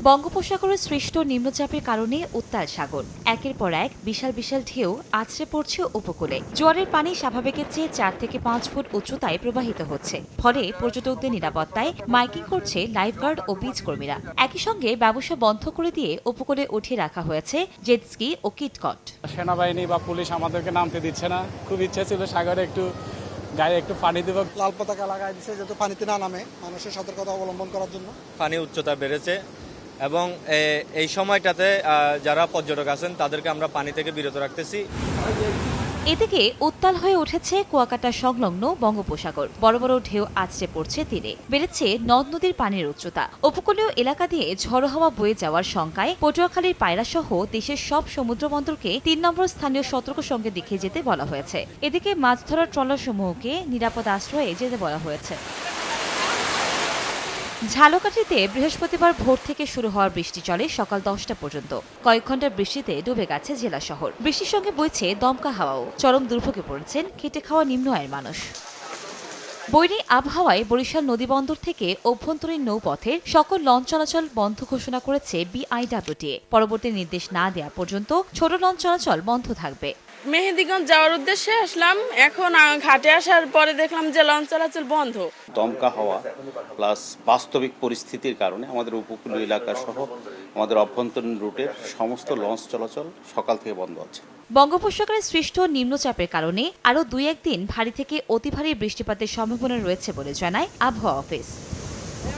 বঙ্গোপসাগরে সৃষ্ট নিম্নচাপের কারণে উত্তাল সাগর। একের পর এক বিশাল বিশাল ঢেউ আছড়ে পড়ছে উপকূলে। জোয়ারের পানি স্বাভাবিকের চেয়ে 4 থেকে 5 ফুট উচ্চতায় প্রবাহিত হচ্ছে। ফলে পর্যটকদের নিরাপত্তায় মাইকিং করছে লাইফগার্ড ও বিচ কর্মীরা। একই সঙ্গে ব্যবসা বন্ধ করে দিয়ে উপকূলে উঠিয়ে রাখা হয়েছে জেটস্কি ও কিটকট। সেনাবাহিনী বা পুলিশ আমাদেরকে নামতে দিচ্ছে না। খুব ইচ্ছা ছিল সাগরে একটু গায়ে একটু পানি দেব। লাল পতাকা লাগাই দিচ্ছে যাতে পানিতে না নামে, মানুষের সতর্কতা অবলম্বন করার জন্য। পানি উচ্চতা বেড়েছে এবং এই সময়টাতে যারা পর্যটক আছেন তাদেরকে আমরা পানি থেকে বিরত রাখতেছি। এদিকে উত্তাল হয়ে উঠেছে কুয়াকাটা সংলগ্ন বঙ্গোপসাগর। বড় বড় ঢেউ আছড়ে পড়ছে তীরে। বেড়েছে নদ নদীর পানির উচ্চতা। উপকূলীয় এলাকা দিয়ে ঝড়ো হাওয়া বয়ে যাওয়ার শঙ্কায় পটুয়াখালীর পায়রা সহ দেশের সব সমুদ্র বন্দরকে 3 নম্বর স্থানীয় সতর্ক সঙ্গে দেখিয়ে যেতে বলা হয়েছে। এদিকে মাছ ধরার ট্রলারসমূহকে নিরাপদ আশ্রয়ে যেতে বলা হয়েছে। ঝালকাঠিতে বৃহস্পতিবার ভোর থেকে শুরু হওয়ার বৃষ্টি চলে সকাল 10টা পর্যন্ত। কয়েক ঘন্টার বৃষ্টিতে ডুবে গেছে জেলা শহর। বৃষ্টির সঙ্গে বইছে দমকা হাওয়াও। চরম দুর্ভোগে পড়েছেন খেটে খাওয়া নিম্ন আয়ের মানুষ। বৈরী আবহাওয়ায় বরিশাল নদীবন্দর থেকে অভ্যন্তরীণ নৌপথের সকল লঞ্চ চলাচল বন্ধ ঘোষণা করেছে বিআইডব্লিউটিএ। পরবর্তী নির্দেশ না দেওয়া পর্যন্ত ছোট লঞ্চ চলাচল বন্ধ থাকবে। মেহেন্দিগঞ্জ যাওয়ার উদ্দেশ্যে আসলাম, এখন ঘাটে আসার পরে দেখলাম যে লঞ্চ চলাচল বন্ধ। দমকা হাওয়া প্লাস বাস্তবিক পরিস্থিতির কারণে আমাদের উপকূলীয় এলাকা সহ আমাদের অভ্যন্তরীণ রুটের সমস্ত লঞ্চ চলাচল সকাল থেকে বন্ধ আছে। বঙ্গোপসাগরে সৃষ্ট নিম্নচাপের কারণে আরও 2-1 দিন ভারী থেকে অতি ভারী বৃষ্টিপাতের সম্ভাবনা রয়েছে বলে জানায় আবহাওয়া অফিস।